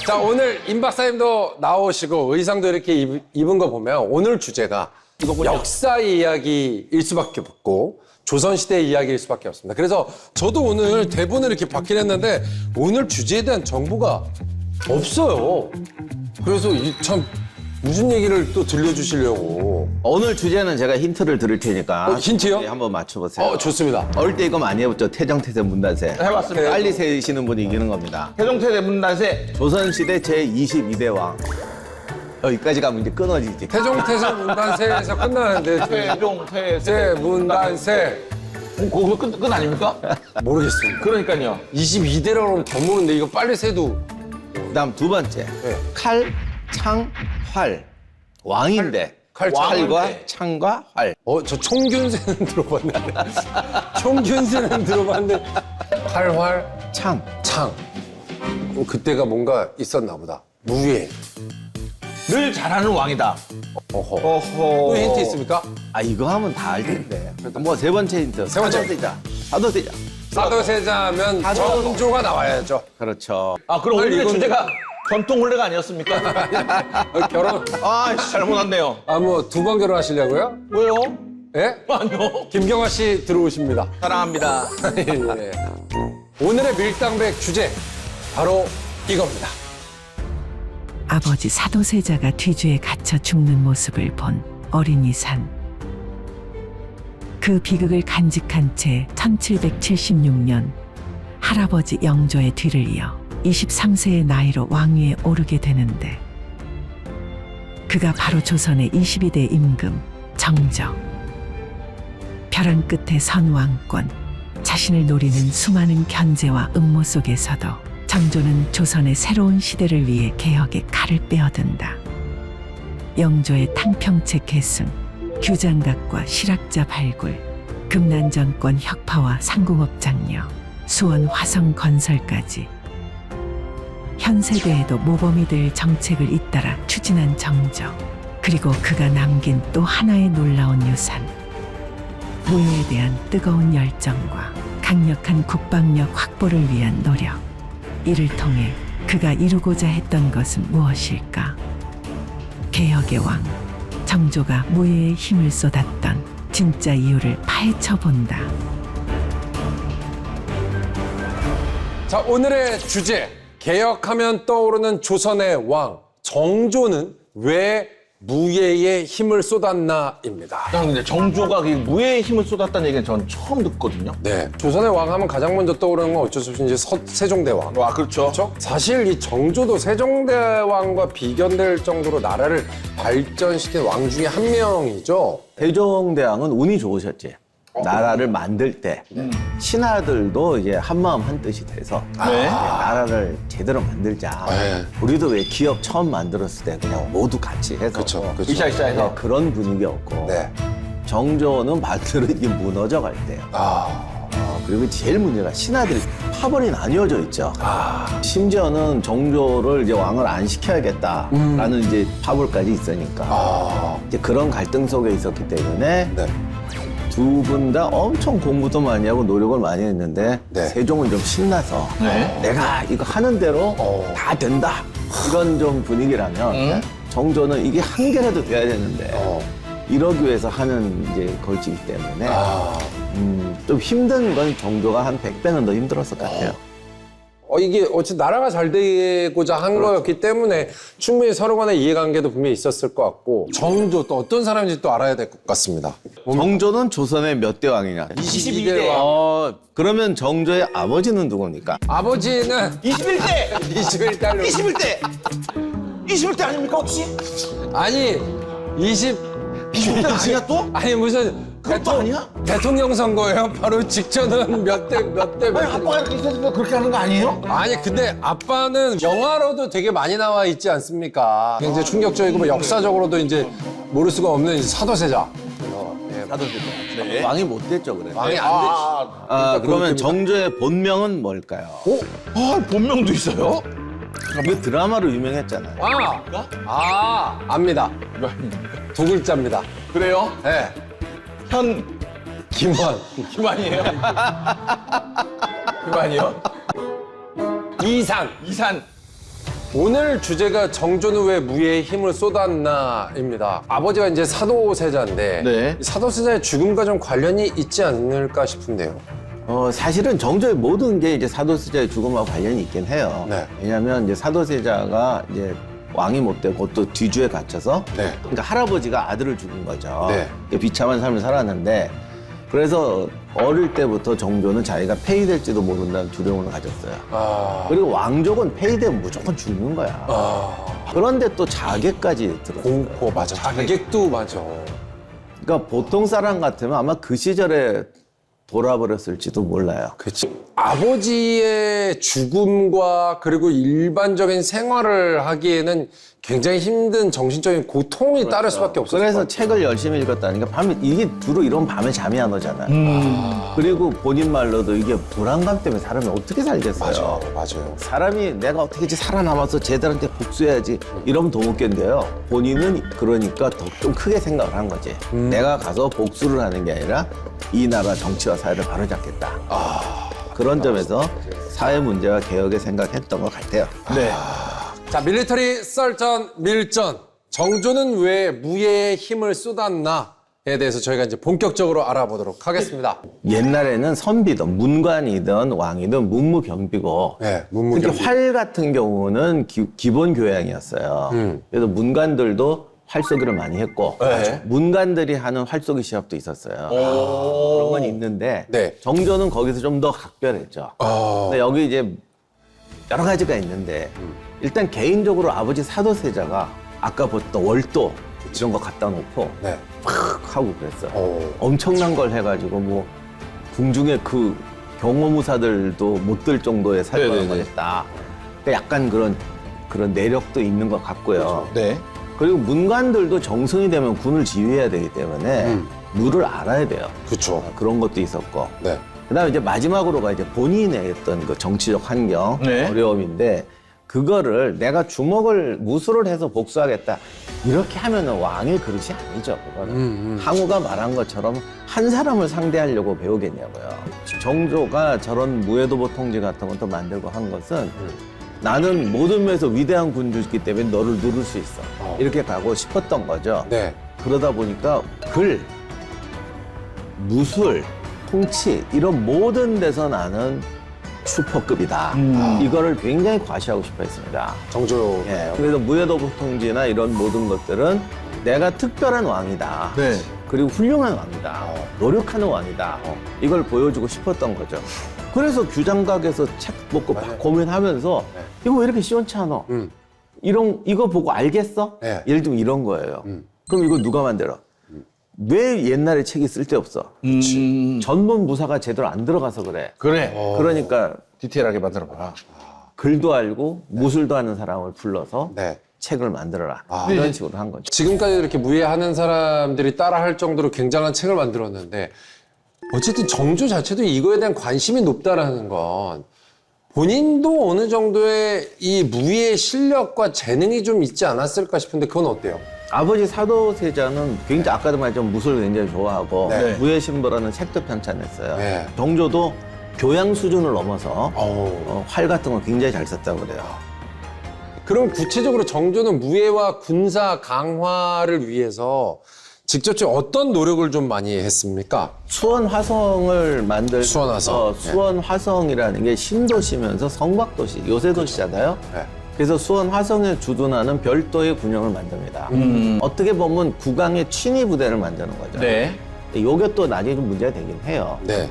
자, 오늘 임 박사님도 나오시고 의상도 이렇게 입은 거 보면 오늘 주제가 역사 이야기일 수밖에 없고 조선시대 이야기일 수밖에 없습니다. 그래서 저도 오늘 대본을 이렇게 받긴 했는데 오늘 주제에 대한 정보가 없어요. 그래서 참 무슨 얘기를 또 들려주시려고. 오늘 주제는 제가 힌트를 드릴 테니까 힌트요? 한번 맞춰보세요. 좋습니다. 어릴 때 이거 많이 해봤죠? 태정태세 문단세. 해봤습니다. 빨리 세시는 분이 이기는 겁니다. 태종태세 문단세. 조선시대 제22대 왕. 여기까지 가면 이제 끊어지지. 태종태세 문단세에서 끝나는데 태종태세. 문단세 그거 끝 아닙니까? 모르겠습니다. 그러니까요. 22대라고 하면 더 모르는데 이거 빨리 세도. 그다음 두 번째. 네. 칼, 창, 활. 왕인데. 칼과 칼과 창과 활. 저 총균세는 들어봤는데. 총균세는 들어봤는데. 활활, 창. 창. 그때가 뭔가 있었나 보다. 무예. 늘 잘하는 왕이다. 어허. 어허. 또 힌트 있습니까? 아 이거 하면 다 알 텐데. 뭐 세 번째 힌트. 세 번째. 사도세자. 사도세자. 사도세자면 정조가 나와야죠. 그렇죠. 아, 그럼 오늘의 이건- 주제가 전통 혼례가 아니었습니까? 결혼. 아, 잘못 왔네요. 뭐 두 번 결혼하시려고요? 왜요? 예? 아니요. 김경화 씨 들어오십니다. 사랑합니다. 예. 오늘의 밀당백 주제 바로 이겁니다. 아버지 사도세자가 뒤주에 갇혀 죽는 모습을 본 어린이 산. 그 비극을 간직한 채 1776년 할아버지 영조의 뒤를 이어 23세의 나이로 왕위에 오르게 되는데 그가 바로 조선의 22대 임금 정조. 벼랑 끝에 선 왕권, 자신을 노리는 수많은 견제와 음모 속에서도 정조는 조선의 새로운 시대를 위해 개혁의 칼을 빼어든다. 영조의 탕평책 계승, 규장각과 실학자 발굴, 금난정권 혁파와 상공업 장려, 수원 화성 건설까지 현 세대에도 모범이 될 정책을 잇따라 추진한 정조. 그리고 그가 남긴 또 하나의 놀라운 유산. 무예에 대한 뜨거운 열정과 강력한 국방력 확보를 위한 노력. 이를 통해 그가 이루고자 했던 것은 무엇일까? 개혁의 왕, 정조가 무예에 힘을 쏟았던 진짜 이유를 파헤쳐 본다. 자, 오늘의 주제. 개혁하면 떠오르는 조선의 왕. 정조는 왜 무예에 힘을 쏟았나입니다. 근데 정조가 그 무예에 힘을 쏟았다는 얘기는 전 처음 듣거든요. 네. 조선의 왕 하면 가장 먼저 떠오르는 건 어쩔 수 없이 이제 세종대왕. 와, 그렇죠. 그렇죠? 사실 이 정조도 세종대왕과 비견될 정도로 나라를 발전시킨 왕 중에 한 명이죠. 세종대왕은 운이 좋으셨지. 나라를 만들 때 신하들도 이제 한마음 한뜻이 돼서 네. 나라를 제대로 만들자. 네. 우리도 왜 기업 처음 만들었을 때 그냥 모두 같이 해서 그렇죠. 그렇죠. 이샤이샤에서. 그런 분위기였고 네. 정조는 반대로 이게 무너져 갈 때요. 그리고 제일 문제가 신하들이 파벌이 나뉘어져 있죠. 심지어는 정조를 이제 왕을 안 시켜야겠다라는 이제 파벌까지 있으니까 이제 그런 갈등 속에 있었기 때문에 네. 두 분 다 엄청 공부도 많이 하고 노력을 많이 했는데 네. 세종은 좀 신나서 네. 내가 이거 하는 대로 다 된다 이런 좀 분위기라면 정조는 이게 한 개라도 돼야 되는데 이러기 위해서 하는 이제 걸치기 때문에 좀 힘든 건 정조가 한 100배는 더 힘들었을 것 같아요. 이게 어쨌든 나라가 잘 되고자 한 거였기 때문에 충분히 서로 간의 이해관계도 분명히 있었을 것 같고 정조 또 어떤 사람인지 또 알아야 될 것 같습니다. 정조는 조선의 몇 대 왕이냐? 22대 왕. 그러면 정조의 아버지는 누굽니까? 아버지는 21대! 21달러 21대! 21대 아닙니까, 혹시? 아니 21대 아니야, 또? 아니 무슨 그것도 아니야? 대통령 선거예요? 바로 직전은 몇 대 아니, 아빠가 이렇게 있었으니까 그렇게 하는 거 아니에요? 아니 근데 아빠는 영화로도 되게 많이 나와 있지 않습니까? 굉장히 충격적이고 뭐 역사적으로도 이제 모를 수가 없는 이제 사도세자. 왕이 못 됐죠, 그래. 왕이 안 되지. 그러면 정조의 본명은 뭘까요? 본명도 있어요? 그 드라마로 유명했잖아요. 압니다. 두 글자입니다. 그래요? 네. 김환. 김환이에요? 김환이요? 이산. 이산. 오늘 주제가 정조는 왜 무예의 힘을 쏟았나입니다. 아버지가 이제 사도세자인데 네. 이 사도세자의 죽음과 좀 관련이 있지 않을까 싶은데요. 사실은 정조의 모든 게 이제 사도세자의 죽음과 관련이 있긴 해요. 네. 왜냐하면 이제 사도세자가 이제 왕이 못 되고 또 뒤주에 갇혀서 네. 그러니까 할아버지가 아들을 죽인 거죠. 네. 비참한 삶을 살았는데 그래서 어릴 때부터 정조는 자기가 폐위될지도 모른다는 두려움을 가졌어요. 아, 그리고 왕족은 폐위되면 무조건 죽는 거야. 그런데 또 자객까지 들었어요. 공포 맞아. 자객도 맞아. 그러니까 보통 사람 같으면 아마 그 시절에 돌아버렸을지도 몰라요. 그렇지. 아버지의 죽음과 그리고 일반적인 생활을 하기에는 굉장히 힘든 정신적인 고통이 따를 수밖에 없었을 것 그래서 같아요. 책을 열심히 읽었다니까 밤에 이게 주로 이런 밤에 잠이 안 오잖아요. 그리고 본인 말로도 이게 불안감 때문에 사람이 어떻게 살겠어요. 맞아요. 사람이 내가 어떻게지 살아남아서 쟤들한테 복수해야지 이러면 더 웃겠는데요. 본인은 그러니까 더 좀 크게 생각을 한 거지. 내가 가서 복수를 하는 게 아니라 이 나라 정치와 사회를 바로잡겠다. 그런 점에서 사회 문제와 개혁에 생각했던 것 같아요. 네. 자, 밀리터리 썰전 밀전. 정조는 왜 무예의 힘을 쏟았나에 대해서 저희가 이제 본격적으로 알아보도록 하겠습니다. 옛날에는 선비든 문관이든 왕이든 문무경비고 네, 문무경비. 특히 활 같은 경우는 기본 교양이었어요. 그래서 문관들도 활쏘기를 많이 했고 네. 문관들이 하는 활쏘기 시합도 있었어요. 그런 건 있는데 네. 정조는 거기서 좀 더 각별했죠. 근데 여기 이제 여러 가지가 있는데 일단 개인적으로 아버지 사도세자가 아까 봤던 월도 이런 거 갖다 놓고 네. 팍 하고 그랬어요. 오. 엄청난 걸 해가지고 뭐 궁중에 그 경호무사들도 못 들 정도의 살벌한 걸 네네네. 했다. 그러니까 약간 그런 내력도 있는 것 같고요. 네. 그리고 문관들도 정성이 되면 군을 지휘해야 되기 때문에 룰을 알아야 돼요. 그렇죠. 그런 것도 있었고. 네. 그다음에 이제 마지막으로가 이제 본인의 어떤 그 정치적 환경, 네. 어려움인데 그거를 내가 주먹을 무술을 해서 복수하겠다 이렇게 하면은 왕의 그릇이 아니죠. 그거는 항우가 말한 것처럼 한 사람을 상대하려고 배우겠냐고요. 정조가 저런 무예도보 통지 같은 것도 만들고 한 것은 나는 모든 면에서 위대한 군주이기 때문에 너를 누를 수 있어. 이렇게 가고 싶었던 거죠. 네. 그러다 보니까 글, 무술, 통치 이런 모든 데서 나는 슈퍼급이다. 이거를 굉장히 과시하고 싶어 했습니다. 정조. 예, 그래서 무예도부 통지나 이런 모든 것들은 내가 특별한 왕이다. 네. 그리고 훌륭한 왕이다. 노력하는 왕이다. 이걸 보여주고 싶었던 거죠. 그래서 규장각에서 책 먹고 막 고민하면서 이거 왜 이렇게 시원찮아? 이거 보고 알겠어? 네. 예를 들면 이런 거예요. 그럼 이거 누가 만들어? 왜 옛날에 책이 쓸데없어? 전문 무사가 제대로 안 들어가서 그래. 그래. 그러니까 디테일하게 만들어봐. 글도 알고 무술도 하는 사람을 불러서 네. 책을 만들어라. 이런 식으로 한 거죠. 지금까지 이렇게 무예하는 사람들이 따라할 정도로 굉장한 책을 만들었는데 어쨌든 정조 자체도 이거에 대한 관심이 높다라는 건 본인도 어느 정도의 이 무예 실력과 재능이 좀 있지 않았을까 싶은데 그건 어때요? 아버지 사도세자는 굉장히 아까도 말했지만 무술을 굉장히 좋아하고 네. 무예신보라는 책도 편찬했어요. 네. 정조도 교양 수준을 넘어서 어우. 활 같은 거 굉장히 잘 썼다고 그래요. 그럼 구체적으로 정조는 무예와 군사 강화를 위해서 직접적으로 어떤 노력을 좀 많이 했습니까? 수원화성을 만들 수원화성. 수원화성이라는 게 신도시면서 성곽도시, 요새도시잖아요. 네. 그래서 수원화성에 주둔하는 별도의 군영을 만듭니다. 어떻게 보면 국왕의 친위 부대를 만드는 거죠. 네. 이게 또 나중에 좀 문제가 되긴 해요. 네.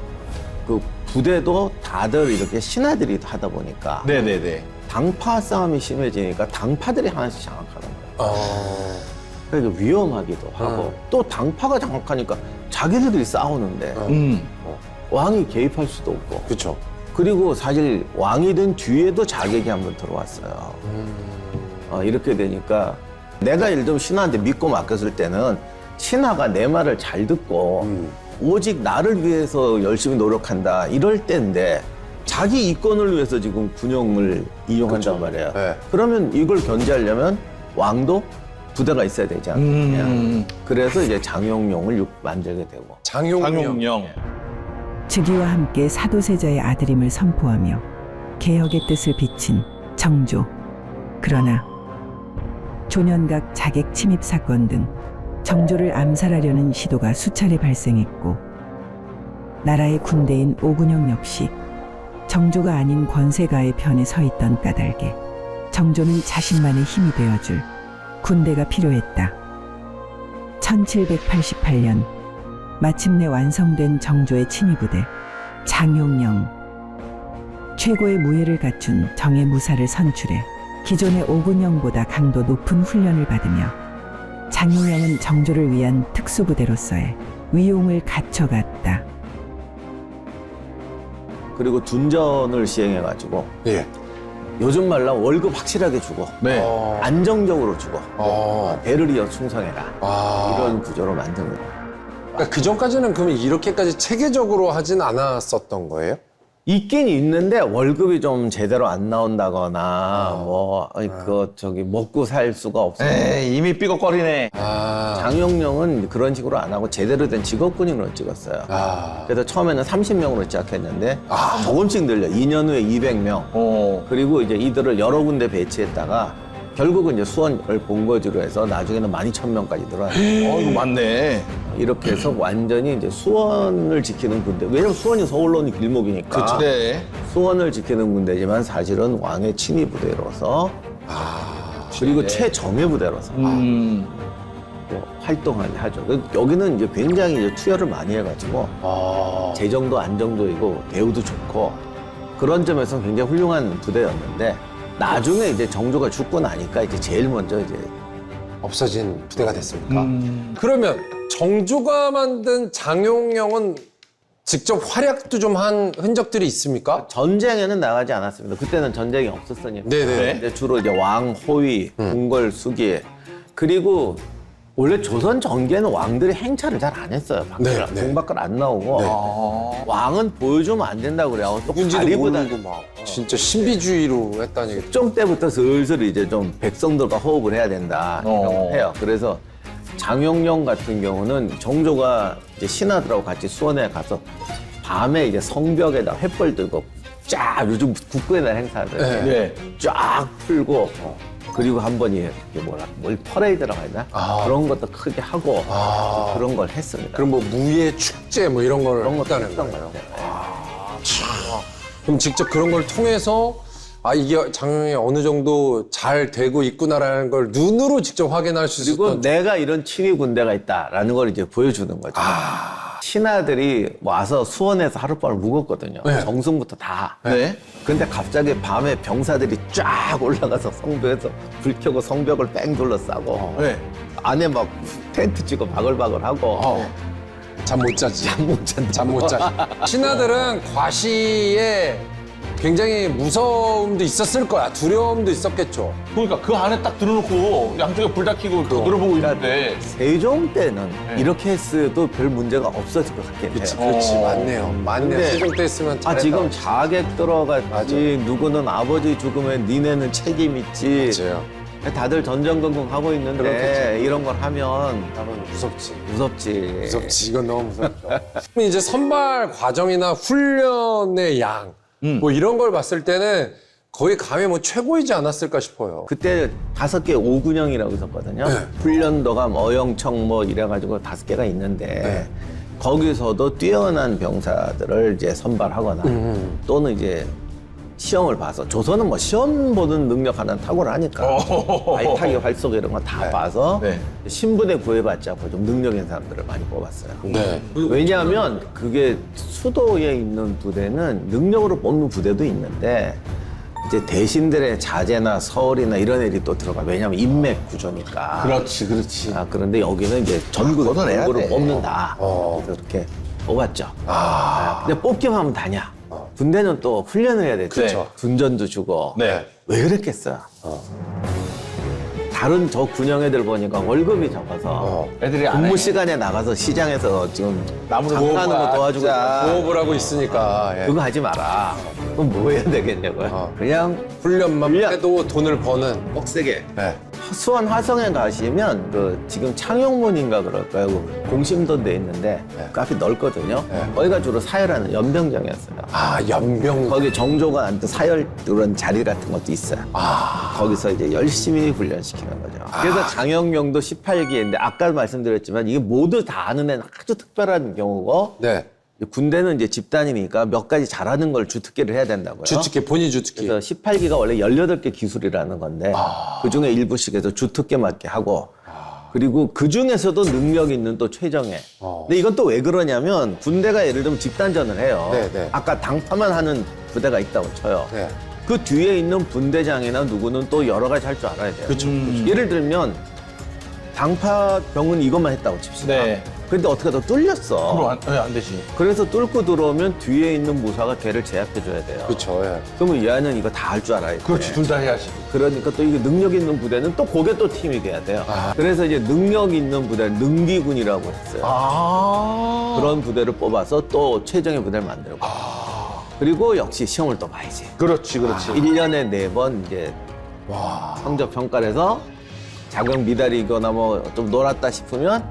그 부대도 다들 이렇게 신하들이 하다 보니까 네네네. 당파 싸움이 심해지니까 당파들이 하나씩 장악하는 거예요. 그러니까 위험하기도 하고 또 당파가 장악하니까 자기들이 싸우는데 왕이 개입할 수도 없고 그렇죠. 그리고 사실 왕이 된 뒤에도 자객이 한번 들어왔어요. 이렇게 되니까 내가 예를 들면 신하한테 믿고 맡겼을 때는 신하가 내 말을 잘 듣고 오직 나를 위해서 열심히 노력한다 이럴 때인데 자기 이권을 위해서 지금 군용을 이용한단 말이에요. 네. 그러면 이걸 견제하려면 왕도 부대가 있어야 되지 않느냐. 그래서 이제 장용용을 만들게 되고. 장용령. 즉위와 함께 사도세자의 아들임을 선포하며 개혁의 뜻을 비친 정조. 그러나 조년각 자객 침입 사건 등 정조를 암살하려는 시도가 수차례 발생했고 나라의 군대인 오군영 역시 정조가 아닌 권세가의 편에 서 있던 까닭에 정조는 자신만의 힘이 되어줄 군대가 필요했다. 1788년 마침내 완성된 정조의 친위부대 장용영, 최고의 무예를 갖춘 정예 무사를 선출해 기존의 오군영보다 강도 높은 훈련을 받으며 장용영은 정조를 위한 특수부대로서의 위용을 갖춰갔다. 그리고 둔전을 시행해가지고 예. 요즘 말로 월급 확실하게 주고 네. 안정적으로 주고 대를 이어 충성해라 이런 구조로 만든 거예요. 그러니까 그 전까지는 그러면 이렇게까지 체계적으로 하진 않았었던 거예요? 있긴 있는데 월급이 좀 제대로 안 나온다거나 먹고 살 수가 없어요. 에이, 이미 삐걱거리네. 장영령은 그런 식으로 안 하고 제대로 된 직업군인으로 찍었어요. 그래서 처음에는 30명으로 시작했는데 조금씩 늘려 2년 후에 200명. 그리고 이제 이들을 여러 군데 배치했다가 결국은 이제 수원을 본거지로 해서 나중에는 12,000명까지 늘어났어요. 이거 맞네. 이렇게 해서 완전히 이제 수원을 지키는 군대. 왜냐면 수원이 서울로 길목이니까. 네. 수원을 지키는 군대지만 사실은 왕의 친위 부대로서 그리고 최정예 부대로서 또 활동을 하죠. 여기는 이제 굉장히 이제 투여를 많이 해가지고 재정도 안정적이고 대우도 좋고 그런 점에서 굉장히 훌륭한 부대였는데 나중에 이제 정조가 죽고 나니까 이제 제일 먼저 이제 없어진 부대가 됐습니까? 그러면 정조가 만든 장용영은 직접 활약도 좀 한 흔적들이 있습니까? 전쟁에는 나가지 않았습니다. 그때는 전쟁이 없었으니까. 네네. 이제 주로 이제 왕, 호위, 궁궐, 수기 그리고 원래 조선 전개는 왕들이 행차를 잘 안 했어요. 밖을, 宫 밖을 안 나오고 왕은 보여주면 안 된다고 그래요. 또 누군지도 가리보다 모르고 막 진짜 신비주의로 했다는 얘기. 좀 때부터 슬슬 이제 좀 백성들과 호흡을 해야 된다 이런 걸 해요. 그래서 장용령 같은 경우는 정조가 이제 신하들하고 같이 수원에 가서 밤에 이제 성벽에다 횃불 들고 쫙 요즘 국군의 날 행사들 네. 쫙 풀고 그리고 한 번이 뭘 퍼레이드라고 해야 되나? 그런 것도 크게 하고 그런 걸 했습니다. 그럼 뭐 무예 축제 뭐 이런 걸 그런 것도 했다는 했던 거예요. 거예요. 그럼 직접 그런 걸 통해서 이게 장용이 어느 정도 잘 되고 있구나라는 걸 눈으로 직접 확인할 수 그리고 있었던. 내가 이런 친위 군대가 있다라는 걸 이제 보여주는 거죠. 신하들이 와서 수원에서 하룻밤을 묵었거든요. 네. 정승부터 다. 네. 근데 갑자기 밤에 병사들이 쫙 올라가서 성벽에서 불 켜고 성벽을 뺑 둘러싸고 네. 안에 막 텐트 치고 바글바글하고 잠 못 자지. 잠 못 자지. 신하들은 과시에 굉장히 무서움도 있었을 거야. 두려움도 있었겠죠. 그러니까 그 안에 딱 들어놓고 양쪽에 불 다 켜고 들어보고 있는데. 세종 때는 이렇게 했어도 별 문제가 없었을 것 같긴 해요. 그렇지, 맞네요. 맞네요. 근데 세종 때 했으면 잘했다. 지금 자객 들어갔지 누구는 아버지 죽으면 니네는 책임 있지. 맞아요. 다들 전전긍긍 하고 있는데 그렇겠지. 이런 걸 하면 나는 무섭지. 무섭지. 무섭지. 이건 너무 무섭죠. 그럼 이제 선발 과정이나 훈련의 양, 뭐 이런 걸 봤을 때는 거의 감히 뭐 최고이지 않았을까 싶어요. 그때 5개 오군영이라고 있었거든요. 네. 훈련도감, 어영청 뭐 이래가지고 5개가 있는데 거기서도 뛰어난 병사들을 이제 선발하거나 또는 이제 시험을 봐서 조선은 뭐 시험 보는 능력 하나는 탁월하니까 아이타기 활속 이런 거 다 봐서 네. 신분에 구애받지 않고 좀 능력 있는 사람들을 많이 뽑았어요. 네. 왜냐하면 그게 수도에 있는 부대는 능력으로 뽑는 부대도 있는데 이제 대신들의 자제나 서울이나 이런 애들이 또 들어가. 왜냐하면 인맥 구조니까. 그렇지, 그렇지. 그런데 여기는 이제 전국으로 걷어내야 돼. 뽑는다. 그래서 그렇게 뽑았죠. 근데 뽑기만 하면 다냐. 군대는 또 훈련을 해야 되죠. 그렇죠. 군전도 주고. 네. 왜 그랬겠어요? 다른 저 군영 애들 보니까 월급이 적어서 애들이 안 근무 해. 시간에 나가서 시장에서 지금 나무를 장사하는 거 도와주고 부업을 하고 있으니까. 예. 그거 하지 마라. 그럼 뭐 해야 되겠냐고요. 그냥 훈련만 훈련. 해도 돈을 버는. 빡세게 네. 수원 화성에 가시면 그 지금 창영문인가 그럴까요? 그 공심돈 돼 있는데 카페 넓거든요. 거기가 주로 사열하는 연병장이었어요. 아, 연병. 거기 정조가 앉은 사열 그런 자리 같은 것도 있어요. 거기서 이제 열심히 훈련시키는 거죠. 그래서 장영명도 18기인데 아까 말씀드렸지만 이게 모두 다 아는 애는 아주 특별한 경우고 네. 군대는 이제 집단이니까 몇 가지 잘하는 걸 주특기를 해야 된다고요. 주특기, 본인 주특기. 그래서 18기가 원래 18개 기술이라는 건데 그중에 일부씩 해서 주특기 맞게 하고 그리고 그중에서도 능력 있는 또 최정예. 근데 이건 또 왜 그러냐면 군대가 예를 들면 집단전을 해요. 네. 아까 당파만 하는 부대가 있다고 쳐요. 네. 그 뒤에 있는 분대장이나 누구는 또 여러 가지 할 줄 알아야 돼요. 그렇죠. 예를 들면 당파병은 이것만 했다고 칩시다. 네. 근데 어떻게 더 뚫렸어. 그럼 안 되지. 그래서 뚫고 들어오면 뒤에 있는 무사가 걔를 제압해줘야 돼요. 그렇죠. 예. 그러면 얘는 이거 다 할 줄 알아야 돼. 그렇지, 둘 다 해야지. 그러니까 또 이게 능력 있는 부대는 또 그게 또 팀이 돼야 돼요. 그래서 이제 능력 있는 부대를 능기군이라고 했어요. 그런 부대를 뽑아서 또 최정예 부대를 만들고. 그리고 역시 시험을 또 봐야지. 그렇지, 그렇지. 1년에 4번 이제 성적 평가를 해서 자격 미달이거나 뭐 좀 놀았다 싶으면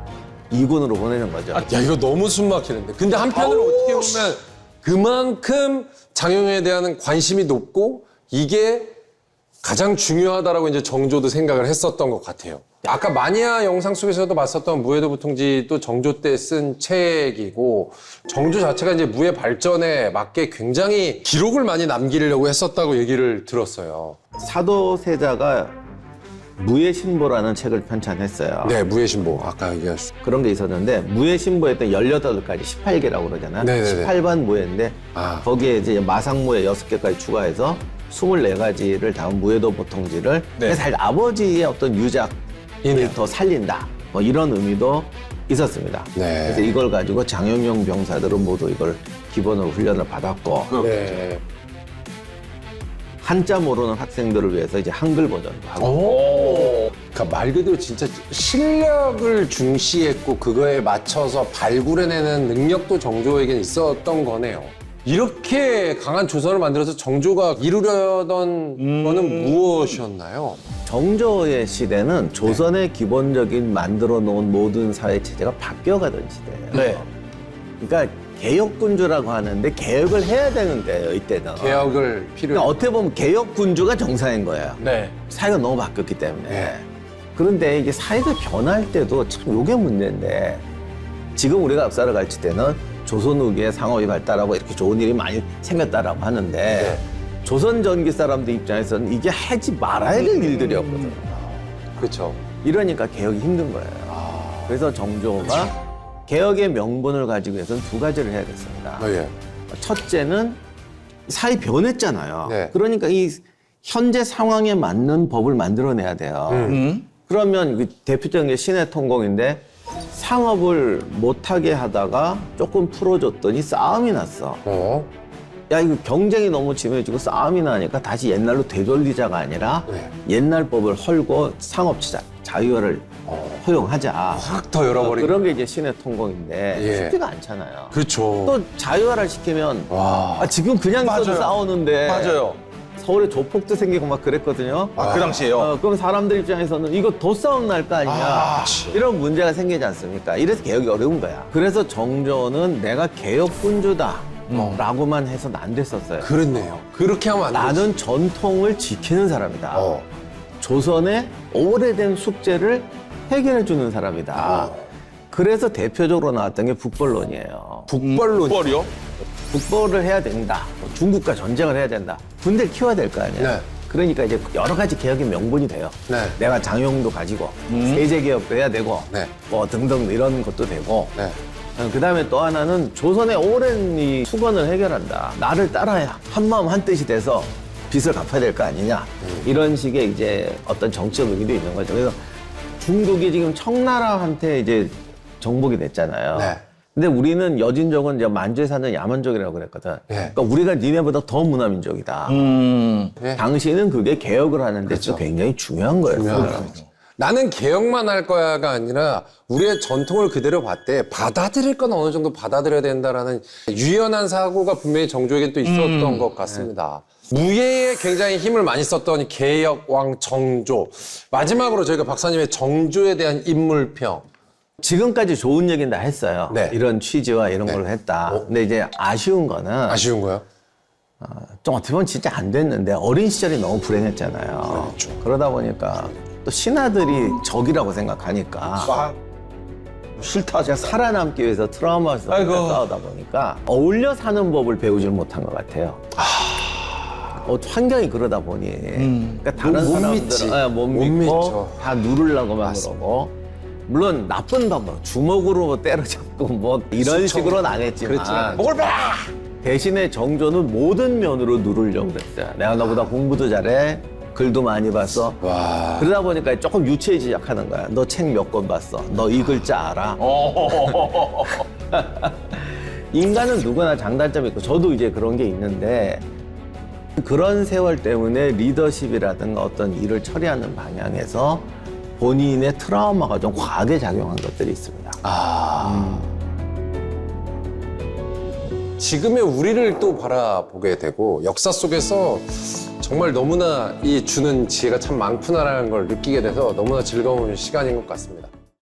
2군으로 보내는 거죠. 야, 이거 너무 숨 막히는데. 근데 한편으로 어떻게 보면 그만큼 장영에 대한 관심이 높고 이게 가장 중요하다라고 이제 정조도 생각을 했었던 것 같아요. 아까 마니아 영상 속에서도 봤었던 무예도 부통지도 정조 때 쓴 책이고 정조 자체가 이제 무예 발전에 맞게 굉장히 기록을 많이 남기려고 했었다고 얘기를 들었어요. 사도세자가 무예신보라는 책을 편찬했어요. 네, 무예신보. 아까 얘기하셨죠. 그런 게 있었는데 무예신보했던 18가지 18개라고 그러잖아요. 네네네. 18반 무예인데 거기에 이제 마상무예 6개까지 추가해서 24가지를 담은 무예도 보통지를 사실 아버지의 어떤 유작을 더 살린다. 뭐 이런 의미도 있었습니다. 네. 그래서 이걸 가지고 장영용 병사들은 모두 이걸 기본으로 훈련을 받았고 네. 한자 모르는 학생들을 위해서 이제 한글 버전도 하고 그러니까 말 그대로 진짜 실력을 중시했고 그거에 맞춰서 발굴해내는 능력도 정조에게 있었던 거네요. 이렇게 강한 조선을 만들어서 정조가 이루려던 거는 무엇이었나요? 정조의 시대는 조선의 기본적인 만들어 놓은 모든 사회 체제가 바뀌어가던 시대예요. 네. 그러니까 개혁군주라고 하는데 개혁을 해야 되는 거예요, 이때는. 개혁을 필요해. 그러니까 어떻게 보면 개혁군주가 정상인 거예요. 네. 사회가 너무 바뀌었기 때문에. 네. 그런데 이게 사회가 변할 때도 참 이게 문제인데 지금 우리가 앞살을 갈칠 때는 조선 후기에 상업이 발달하고 이렇게 좋은 일이 많이 생겼다라고 하는데 조선 전기 사람들 입장에서는 이게 하지 말아야 될 일들이었거든요. 그렇죠. 이러니까 개혁이 힘든 거예요. 그래서 정조가 개혁의 명분을 가지고 해서는 2가지를 해야 됐습니다. 예. 첫째는 사회 변했잖아요. 네. 그러니까 이 현재 상황에 맞는 법을 만들어내야 돼요. 그러면 그 대표적인 게 신의 통공인데 상업을 못하게 하다가 조금 풀어줬더니 싸움이 났어. 야, 이거 경쟁이 너무 심해지고 싸움이 나니까 다시 옛날로 되돌리자가 아니라 옛날 법을 헐고 상업 자유화를 허용하자. 확 더 열어버리고. 그런 게 이제 신의 통공인데 예. 쉽지가 않잖아요. 그렇죠. 또 자유화를 시키면 지금 그냥 있어도 맞아요. 싸우는데 맞아요. 서울에 조폭도 생기고 막 그랬거든요. 그 당시에요. 그럼 사람들 입장에서는 이거 더 싸움 날 거 아니냐. 이런 문제가 생기지 않습니까? 이래서 개혁이 어려운 거야. 그래서 정조는 내가 개혁군주다. 라고만 해서는 안 됐었어요. 그렇네요. 그렇게 하면 안 되지. 나는 전통을 지키는 사람이다. 조선의 오래된 숙제를 해결해 주는 사람이다. 그래서 대표적으로 나왔던 게 북벌론이에요. 북벌론. 뻘이요? 북벌을 해야 된다. 전쟁과 전쟁을 해야 된다. 군대를 키워야 될 거 아니에요. 네. 그러니까 이제 여러 가지 개혁의 명분이 돼요. 네. 내가 장용도 가지고 세제 개혁도 해야 되고 네. 뭐 등등 이런 것도 되고 네. 그다음에 또 하나는 조선의 오랜 이 수건을 해결한다. 나를 따라야 한마음 한뜻이 돼서 빚을 갚아야 될 거 아니냐. 이런 식의 이제 어떤 정치적 의미도 있는 거죠. 그래서 중국이 지금 청나라한테 이제 정복이 됐잖아요. 네. 근데 우리는 여진족은 이제 만주에 사는 야만족이라고 그랬거든. 네. 그러니까 우리가 니네보다 더 문화민족이다. 네. 당시는 그게 개혁을 하는 데 그렇죠. 서 굉장히 중요한 거예요. 나는 개혁만 할 거야가 아니라 우리의 전통을 그대로 봤대. 받아들일 건 어느 정도 받아들여야 된다라는 유연한 사고가 분명히 정조에게 또 있었던 것 같습니다. 무예에 굉장히 힘을 많이 썼던 개혁왕 정조. 마지막으로 저희가 박사님의 정조에 대한 인물평. 지금까지 좋은 얘기는 다 했어요. 네. 이런 취지와 이런 걸 했다. 근데 이제 아쉬운 거는 아쉬운 거요? 좀 어떻게 보면 진짜 안 됐는데 어린 시절이 너무 불행했잖아요. 그렇죠. 그러다 보니까 또 신하들이 적이라고 생각하니까 싫다. 제가 살아남기 위해서 트라우마 속에서 아이고. 싸우다 보니까 어울려 사는 법을 배우질 못한 것 같아요. 환경이 그러다 보니 그러니까 다른 못 사람들은 믿지. 못 못 믿고 믿죠. 다 누르려고만 그러고 물론 나쁜 방법 주먹으로 뭐 때려잡고 뭐 이런 식으로는 안 했지만 목을 봐! 대신에 정조는 모든 면으로 누르려고 그랬어요. 내가 너보다 공부도 잘해, 글도 많이 봤어. 와. 그러다 보니까 조금 유치해지기 시작하는 거야. 너 책 몇 권 봤어? 너 이 글자 알아? 인간은 누구나 장단점이 있고 저도 이제 그런 게 있는데 그런 세월 때문에 리더십이라든가 어떤 일을 처리하는 방향에서 본인의 트라우마가 좀 과하게 작용한 것들이 있습니다. 지금의 우리를 또 바라보게 되고 역사 속에서 정말 너무나 이 주는 지혜가 참 많구나라는 걸 느끼게 돼서 너무나 즐거운 시간인 것 같습니다.